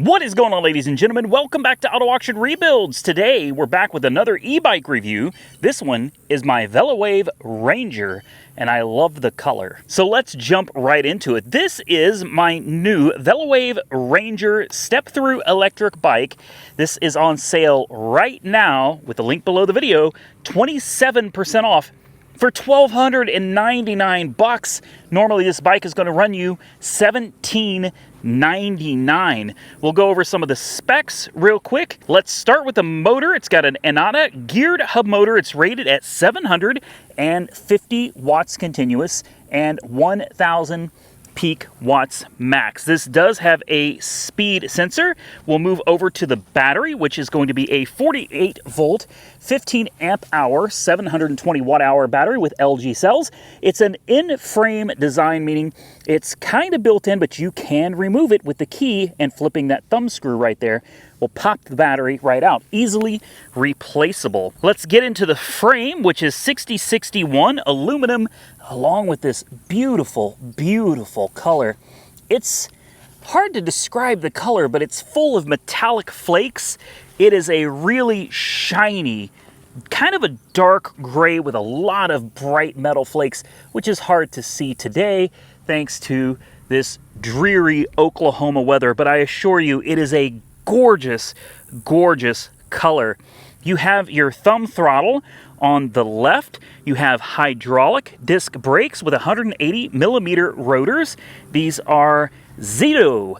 What is going on, ladies and gentlemen? Welcome back to Auto Auction Rebuilds. Today, we're back with another e-bike review. This one is my Velowave Ranger, and I love the color. So let's jump right into it. This is my new Velowave Ranger Step-thru electric bike. This is on sale right now with the link below the video, 27% off. For $1,299. Normally this bike is going to run you $1,799. We'll go over some of the specs real quick. Let's start with the motor. It's got an Enata geared hub motor. It's rated at 750 watts continuous and 1,000 peak watts max. This does have a speed sensor. We'll move over to the battery, which is going to be a 48 volt, 15 amp hour, 720 watt hour battery with LG cells. It's an in-frame design, meaning it's kind of built in, but you can remove it with the key, and flipping that thumb screw right there will pop the battery right out. Easily replaceable. Let's get into the frame, which is 6061 aluminum, along with this beautiful, beautiful color. It's hard to describe the color, but it's full of metallic flakes. It is a really shiny, kind of a dark gray with a lot of bright metal flakes, which is hard to see today thanks to this dreary Oklahoma weather. But I assure you, it is a gorgeous, gorgeous color. You have your thumb throttle on the left. You have hydraulic disc brakes with 180 millimeter rotors. These are Zito.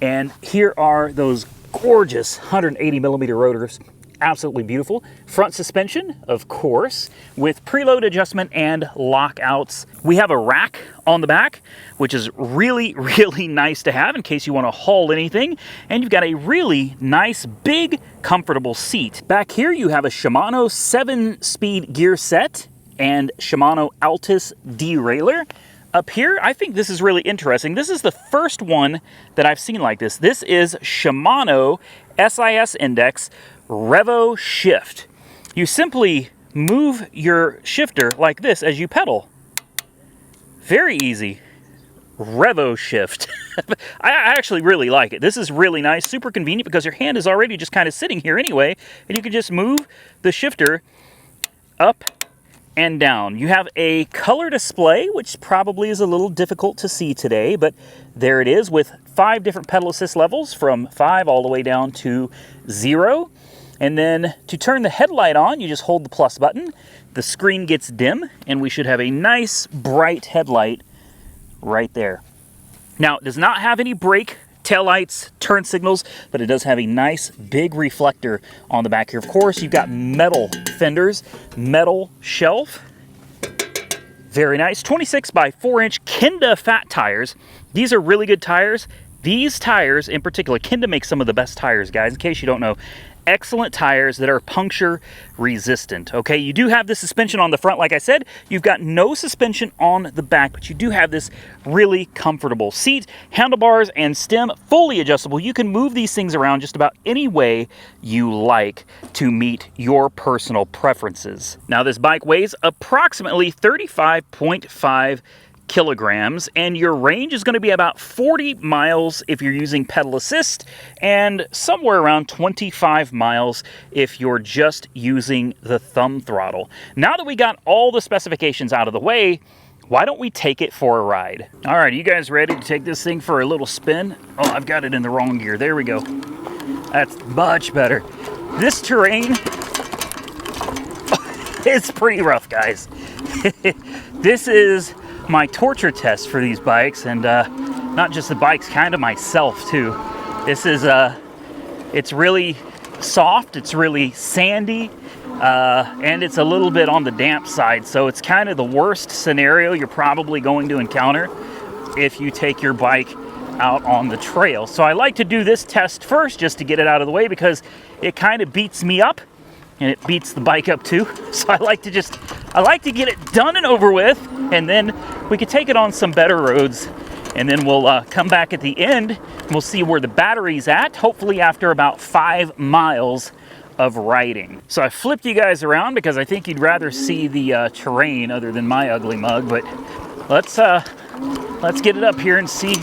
And here are those gorgeous 180 millimeter rotors. Absolutely beautiful. Front suspension, of course, with preload adjustment and lockouts. We have a rack on the back, which is really, really nice to have in case you want to haul anything. And you've got a really nice, big, comfortable seat. Back here, you have a Shimano 7-speed gear set and Shimano Altus derailleur. Up here, I think this is really interesting. This is the first one that I've seen like this. This is Shimano SIS Index Revo Shift. You simply move your shifter like this as you pedal. Very easy. Revo Shift. I actually really like it. This is really nice, super convenient because your hand is already just kind of sitting here anyway, and you can just move the shifter up and down. You have a color display, which probably is a little difficult to see today, but there it is with 5 different pedal assist levels from 5 all the way down to 0. And then to turn the headlight on, you just hold the plus button. The screen gets dim, and we should have a nice bright headlight right there. Now, it does not have any brake, taillights, turn signals, but it does have a nice big reflector on the back here. Of course, you've got metal fenders, metal shelf. Very nice. 26 by 4-inch Kenda fat tires. These are really good tires. These tires in particular, Kenda makes some of the best tires, guys, in case you don't know. Excellent tires that are puncture resistant. Okay, you do have the suspension on the front, like I said. You've got no suspension on the back, but you do have this really comfortable seat. Handlebars and stem fully adjustable. You can move these things around just about any way you like to meet your personal preferences. Now, this bike weighs approximately 35.5 kilograms, and your range is going to be about 40 miles if you're using pedal assist, and somewhere around 25 miles if you're just using the thumb throttle. Now that we got all the specifications out of the way, why don't we take it for a ride? All right, are you guys ready to take this thing for a little spin? Oh, I've got it in the wrong gear. There we go. That's much better. This terrain is pretty rough, guys. This is my torture test for these bikes, and not just the bikes, kind of myself too. This is it's really soft, it's really sandy, and it's a little bit on the damp side, so it's kind of the worst scenario you're probably going to encounter if you take your bike out on the trail. So I like to do this test first just to get it out of the way, because it kind of beats me up and it beats the bike up too. So I like to get it done and over with, and then we can take it on some better roads, and then we'll come back at the end and we'll see where the battery's at, hopefully after about 5 miles of riding. So I flipped you guys around because I think you'd rather see the terrain other than my ugly mug, but let's get it up here and see.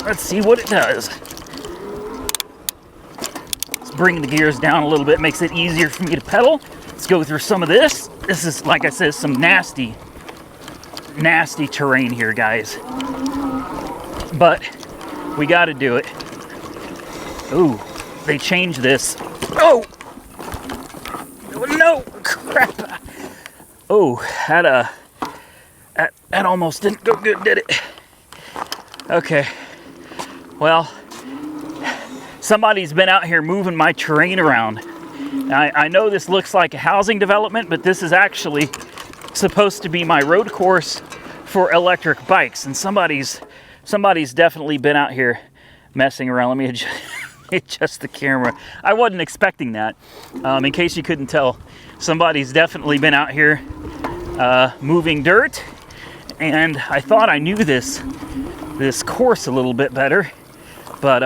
Let's see what it does. bring the gears down a little bit, makes it easier for me to pedal. Let's go through some of this. This is, like I said, some nasty terrain here, guys. But we got to do it. Ooh, they changed this. Oh! No! Crap! Oh, that almost didn't go good, did it? Okay. Well, somebody's been out here moving my terrain around. I know this looks like a housing development, but this is actually supposed to be my road course for electric bikes, and somebody's definitely been out here messing around. Let me adjust the camera. I wasn't expecting that. In case you couldn't tell, somebody's definitely been out here moving dirt, and I thought I knew this course a little bit better, but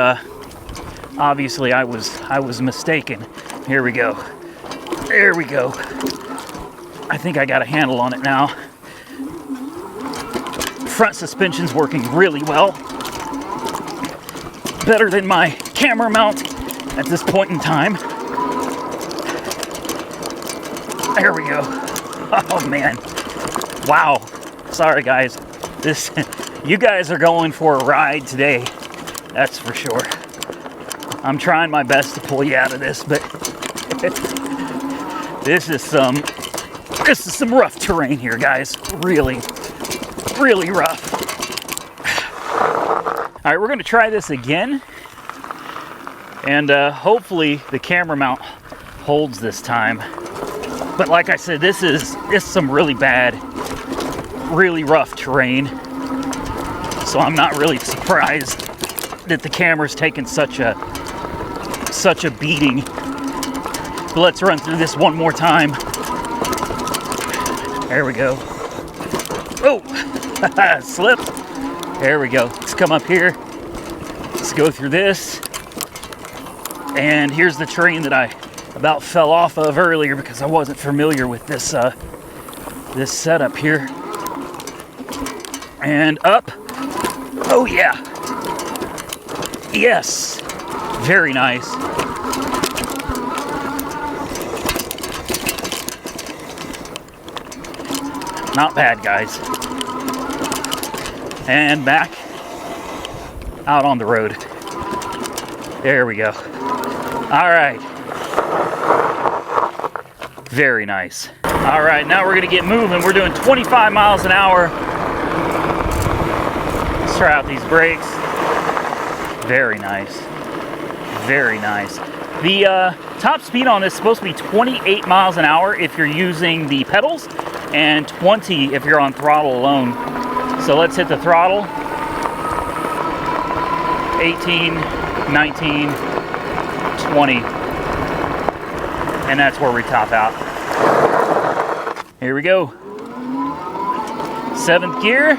obviously I was mistaken. Here we go. There we go. I think I got a handle on it now. Front suspension's working really well. Better than my camera mount at this point in time. There we go. Oh man. Wow. Sorry guys. You guys are going for a ride today. That's for sure. I'm trying my best to pull you out of this, but this is some rough terrain here, guys. Really rough. All right, we're going to try this again, and hopefully the camera mount holds this time. But like I said, this is some really bad, really rough terrain. So I'm not really surprised that the camera's taken such a beating. But let's run through this one more time. There we go. Oh, slip. There we go. Let's come up here. Let's go through this. And here's the terrain that I about fell off of earlier because I wasn't familiar with this this setup here. And up. Oh yeah. Yes. Very nice. Not bad, guys. And back out on the road. There we go. All right. Very nice. All right, now we're gonna get moving. We're doing 25 miles an hour. Let's try out these brakes. Very nice. Very nice. The top speed on this is supposed to be 28 miles an hour if you're using the pedals, and 20 if you're on throttle alone. So let's hit the throttle. 18, 19, 20. And that's where we top out. Here we go. 7th gear.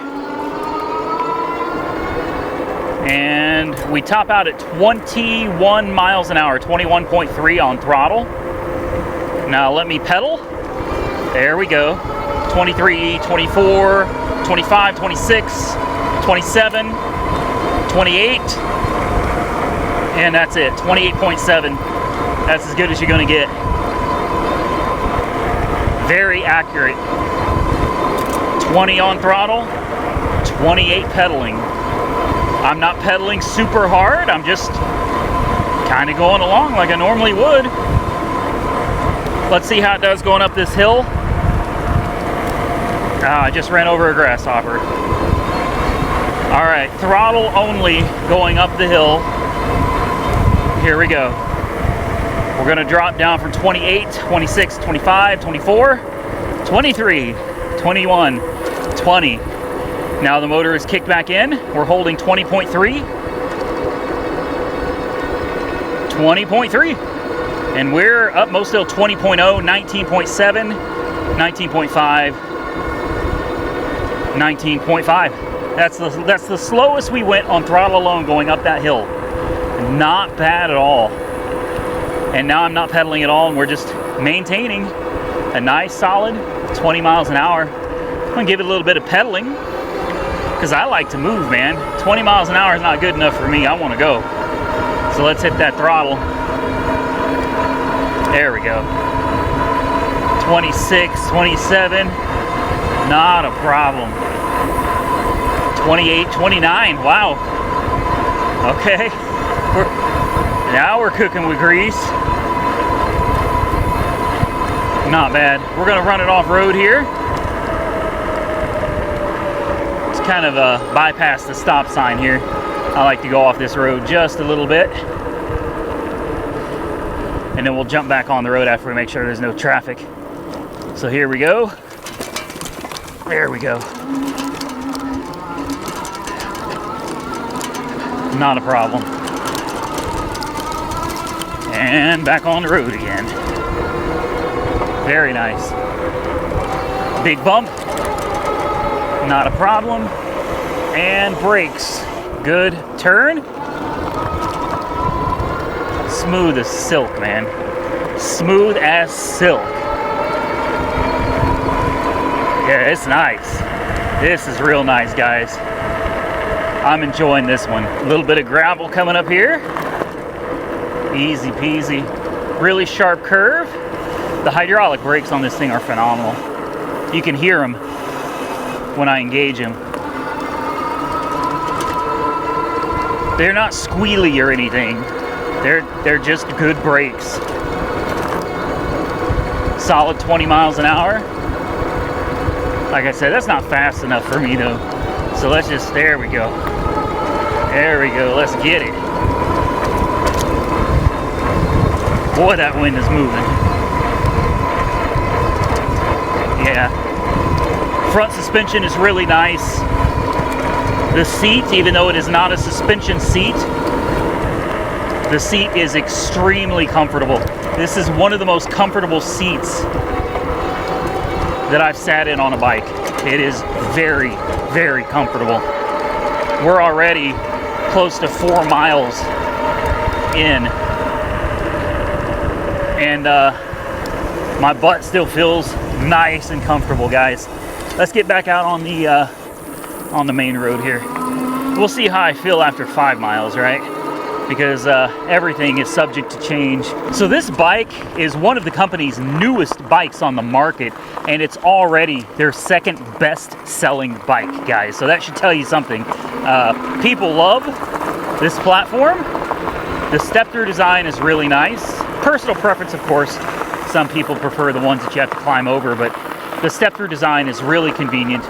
And we top out at 21 miles an hour, 21.3 on throttle. Now let me pedal. There we go. 23, 24, 25, 26, 27, 28, and that's it, 28.7. That's as good as you're gonna get. Very accurate. 20 on throttle, 28 pedaling. I'm not pedaling super hard, I'm just kind of going along like I normally would. Let's see how it does going up this hill. I just ran over a grasshopper. All right, throttle only going up the hill. Here we go. We're gonna drop down from 28, 26, 25, 24, 23, 21, 20. Now the motor is kicked back in. We're holding 20.3. 20.3. And we're up most still 20.0, 19.7, 19.5, 19.5. That's the slowest we went on throttle alone going up that hill. Not bad at all. And now I'm not pedaling at all, and we're just maintaining a nice solid 20 miles an hour. I'm gonna give it a little bit of pedaling because I like to move, man. 20 miles an hour is not good enough for me. I want to go. So let's hit that throttle. There we go. 26, 27, not a problem. 28, 29, wow. Okay, now we're cooking with grease. Not bad. We're gonna run it off-road here. It's kind of bypass the stop sign here. I like to go off this road just a little bit. And then we'll jump back on the road after we make sure there's no traffic. So here we go. There we go. Not a problem. And back on the road again. Very nice. Big bump. Not a problem. And brakes. Good turn. Smooth as silk, man. Smooth as silk. Yeah, it's nice. This is real nice, guys. I'm enjoying this one. A little bit of gravel coming up here. Easy peasy. Really sharp curve. The hydraulic brakes on this thing are phenomenal. You can hear them when I engage them. They're not squealy or anything. They're just good brakes. Solid 20 miles an hour. Like I said, that's not fast enough for me though. So let's just, there we go. There we go, let's get it. Boy, that wind is moving. Yeah. Front suspension is really nice. The seat, even though it is not a suspension seat, the seat is extremely comfortable. This is one of the most comfortable seats that I've sat in on a bike. It is very, very comfortable. We're already close to 4 miles in, and my butt still feels nice and comfortable, guys. Let's get back out on the main road here. We'll see how I feel after 5 miles, right? Because everything is subject to change. So this bike is one of the company's newest bikes on the market, and it's already their second best selling bike, guys. So that should tell you something. People love this platform. The step-through design is really nice. Personal preference, of course. Some people prefer the ones that you have to climb over, but the step-through design is really convenient.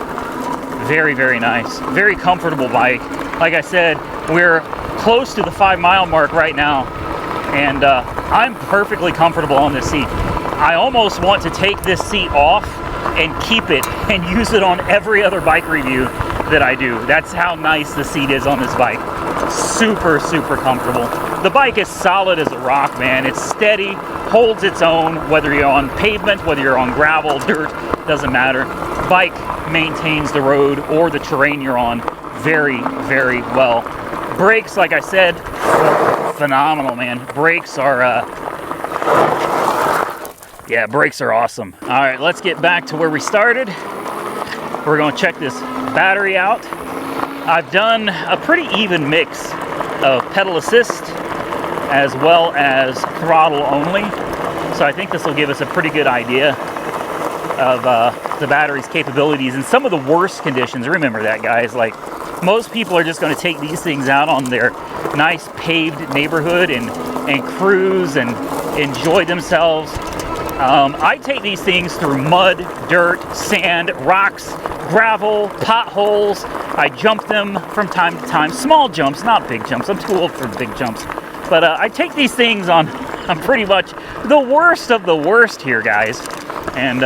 Very, very nice. Very comfortable bike. Like I said, we're close to the 5 mile mark right now, and I'm perfectly comfortable on this seat. I almost want to take this seat off and keep it and use it on every other bike review that I do. That's how nice the seat is on this bike. Super, super comfortable. The bike is solid as a rock, man. It's steady, holds its own, whether you're on pavement, whether you're on gravel, dirt, doesn't matter. Bike maintains the road or the terrain you're on very, very well. Brakes, like I said, phenomenal, man. Brakes are, yeah, brakes are awesome. All right, let's get back to where we started. We're gonna check this battery out. I've done a pretty even mix of pedal assist as well as throttle only. So I think this will give us a pretty good idea of the battery's capabilities in some of the worst conditions. Remember that, guys. Like, most people are just going to take these things out on their nice paved neighborhood and cruise and enjoy themselves. I take these things through mud, dirt, sand, rocks, gravel, potholes. I jump them from time to time. Small jumps, not big jumps. I'm too old for big jumps. But I take these things on pretty much the worst of the worst here, guys. And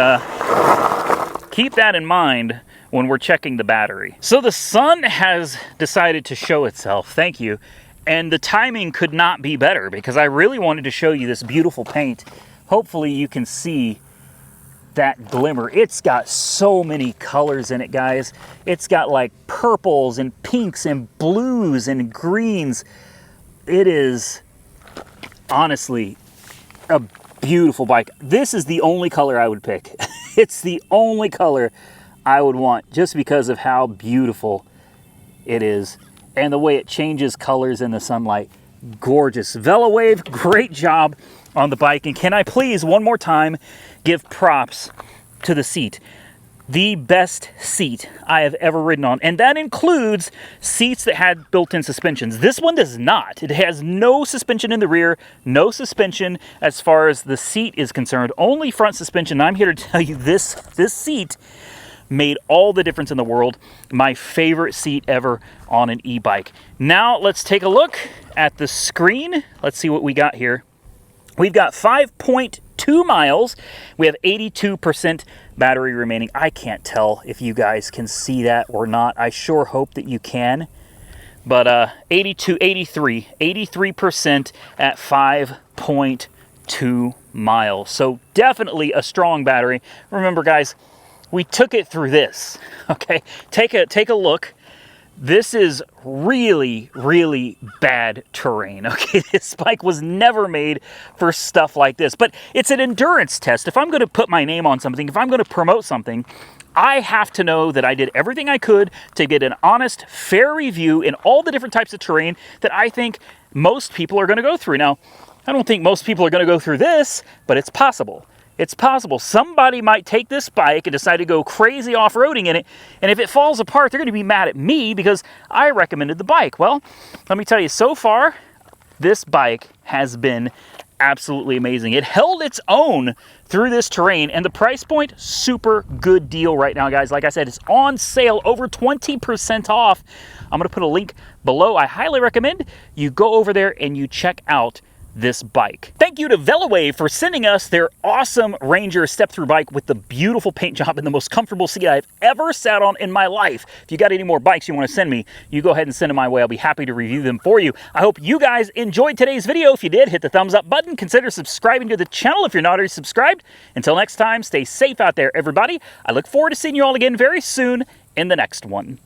keep that in mind when we're checking the battery. So the sun has decided to show itself. Thank you. And the timing could not be better because I really wanted to show you this beautiful paint. Hopefully you can see that glimmer. It's got so many colors in it, guys. It's got like purples and pinks and blues and greens. It is honestly a beautiful bike. This is the only color I would pick. It's the only color I would want just because of how beautiful it is and the way it changes colors in the sunlight. gorgeous. Velowave, great job on the bike. And can I please, one more time, give props to the seat. The best seat I have ever ridden on. And that includes seats that had built-in suspensions. This one does not. It has no suspension in the rear, no suspension as far as the seat is concerned, only front suspension. I'm here to tell you this seat made all the difference in the world. My favorite seat ever on an e-bike. Now let's take a look at the screen. Let's see what we got here. We've got 5.2 miles. We have 82% battery remaining. I can't tell if you guys can see that or not. I sure hope that you can. But 83% at 5.2 miles. So definitely a strong battery. Remember, guys, we took it through this. Okay, take a look. This is really, really bad terrain, okay? This bike was never made for stuff like this, but it's an endurance test. If I'm gonna put my name on something, if I'm gonna promote something, I have to know that I did everything I could to get an honest, fair review in all the different types of terrain that I think most people are gonna go through. Now, I don't think most people are gonna go through this, but it's possible. It's possible. Somebody might take this bike and decide to go crazy off-roading in it, and if it falls apart, they're going to be mad at me because I recommended the bike. Well, let me tell you, so far, this bike has been absolutely amazing. It held its own through this terrain, and the price point, super good deal right now, guys. Like I said, it's on sale, over 20% off. I'm going to put a link below. I highly recommend you go over there and you check out this bike. Thank you to Velowave for sending us their awesome Ranger step-through bike with the beautiful paint job and the most comfortable seat I've ever sat on in my life. If you got any more bikes you want to send me, you go ahead and send them my way. I'll be happy to review them for you. I hope you guys enjoyed today's video. If you did, hit the thumbs up button. Consider subscribing to the channel if you're not already subscribed. Until next time, stay safe out there, everybody. I look forward to seeing you all again very soon in the next one.